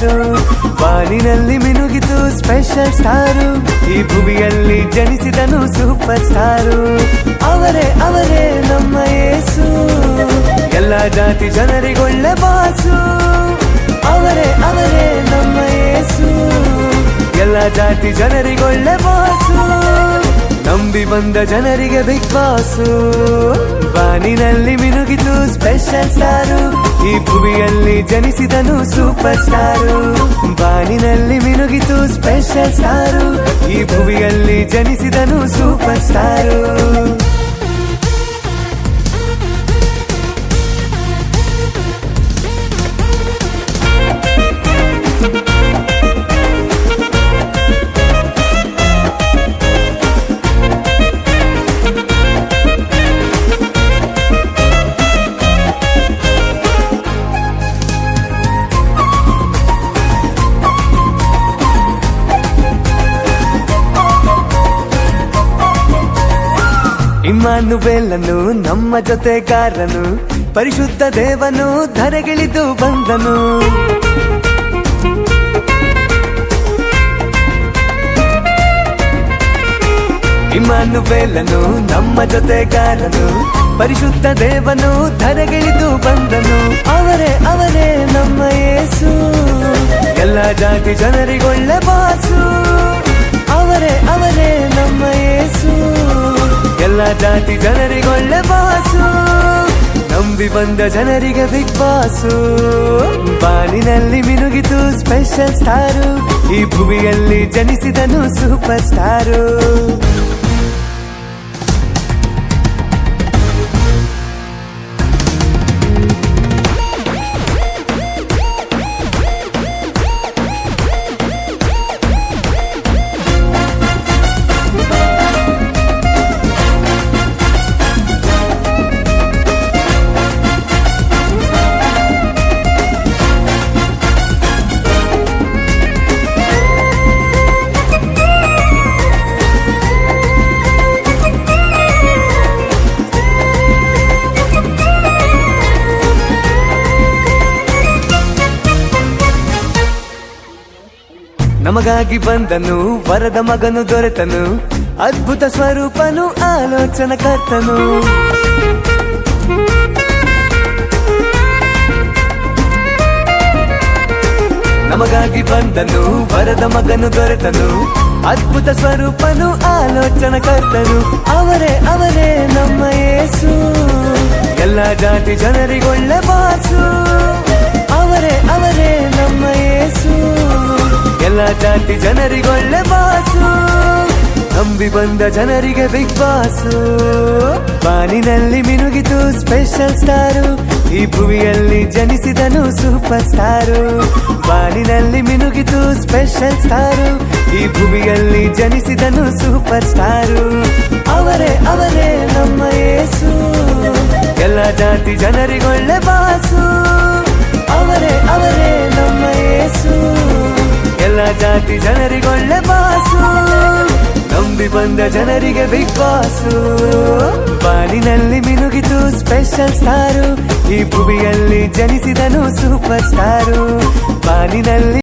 Star, ಬಾನಿನಲ್ಲಿ ಮಿನುಗಿತು special star, ಈ ಭುವಿಯಲ್ಲಿ ಜನಿಸಿದನು super star. ಅವರೇ ಅವರೇ ನಮ್ಮ ಯೇಸು, ಎಲ್ಲ ಜಾತಿ ಜನರಿಗೊಳ್ಳೆ ಬಾಸು. ಅವರೇ ಅವರೇ ನಮ್ಮ ಯೇಸು, ಎಲ್ಲ ಜಾತಿ ಜನರಿಗೊಳ್ಳೆ ಬಾಸು. ನಂಬಿ ಬಂದ ಜನರಿಗೆ ಬಿಗ್ ಬಾಸು, ಬಾನಿನಲ್ಲಿ ಮಿನುಗಿತು ಸ್ಪೆಷಲ್ ಸ್ಟಾರು, ಈ ಭುವಿಯಲ್ಲಿ ಜನಿಸಿದನು ಸೂಪರ್ ಸ್ಟಾರು. ಬಾನಿನಲ್ಲಿ ಮಿನುಗಿತು ಸ್ಪೆಷಲ್ ಸ್ಟಾರು, ಈ ಭುವಿಯಲ್ಲಿ ಜನಿಸಿದನು ಸೂಪರ್ ಸ್ಟಾರು. ಇಮ್ಮಾನುವೇಲನು ನಮ್ಮ ಜೊತೆಗಾರನು, ಪರಿಶುದ್ಧ ದೇವನು ಧರೆಗಿಳಿದು ಬಂದನು. ಇಮ್ಮಾನುವೇಲನು ನಮ್ಮ ಜೊತೆಗಾರನು, ಪರಿಶುದ್ಧ ದೇವನು ಧರೆಗಿಳಿದು ಬಂದನು. ಅವರೇ ಅವರೇ ನಮ್ಮ ಯೇಸು, ಎಲ್ಲ ಜಾತಿ ಜನರಿಗೊಳ್ಳೆ ಬಾಸು. ಅವರೇ ಅವರೇ ನಮ್ಮ ಯೇಸು, ಎಲ್ಲ ಜಾತಿ ಜನರಿಗೊಳ್ಳೆ ಬಾಸು. ನಂಬಿ ಬಂದ ಜನರಿಗೆ ಬಿಗ್ ಬಾಸು, ಬಾನಿನಲ್ಲಿ ಮಿನುಗಿತು ಸ್ಪೆಷಲ್ ಸ್ಟಾರು, ಈ ಭುವಿಯಲ್ಲಿ ಜನಿಸಿದನು ಸೂಪರ್ ಸ್ಟಾರು. ನಮಗಾಗಿ ಬಂದನು ವರದ ಮಗನು ದೊರೆತನು, ಅದ್ಭುತ ಸ್ವರೂಪನು ಆಲೋಚನ ಕರ್ತನು. ನಮಗಾಗಿ ಬಂದನು ವರದ ಮಗನು ದೊರೆತನು, ಅದ್ಭುತ ಸ್ವರೂಪನು ಆಲೋಚನ ಕರ್ತನು. ಅವರೇ ಅವರೇ ನಮ್ಮ ಯೇಸು, ಎಲ್ಲ ಜಾತಿ ಜನರಿಗೊಳ್ಳೆ ಬಾಸು. ಅವರೇ ಅವರೇ ನಮ್ಮ ಯೇಸು, ಎಲ್ಲ ಜಾತಿ ಜನರಿಗೊಳ್ಳೆ ಬಾಸು. ನಂಬಿ ಬಂದ ಜನರಿಗೆ ಬಿಗ್ ಬಾಸು, ಬಾನಿನಲ್ಲಿ ಮಿನುಗಿತು ಸ್ಪೆಷಲ್ ಸ್ಟಾರು, ಈ ಭುವಿಯಲ್ಲಿ ಜನಿಸಿದನು ಸೂಪರ್ ಸ್ಟಾರು. ಬಾನಿನಲ್ಲಿ ಮಿನುಗಿತು ಸ್ಪೆಷಲ್ ಸ್ಟಾರು, ಈ ಭುವಿಯಲ್ಲಿ ಜನಿಸಿದನು ಸೂಪರ್ ಸ್ಟಾರು. ಅವರೇ ಅವರೇ ನಮ್ಮ ಯೇಸು, ಎಲ್ಲ ಜಾತಿ ಜನರಿಗೊಳ್ಳೆ ಬಾಸು. ಅವರೇ ಅವರೇ ನಮ್ಮ ಯೇಸು, ಎಲ್ಲ ಜಾತಿ ಜನರಿಗೊಳ್ಳೆ ಬಾಸು. ನಂಬಿ ಬಂದ ಜನರಿಗೆ ಬಿಗ್ ಬಾಸು, ಬಾನಿನಲ್ಲಿ ಮಿನುಗಿತು ಸ್ಪೆಷಲ್ ಸ್ಟಾರು, ಈ ಭುವಿಯಲ್ಲಿ ಜನಿಸಿದನು ಸೂಪರ್ ಸ್ಟಾರು. ಬಾನಿನಲ್ಲಿ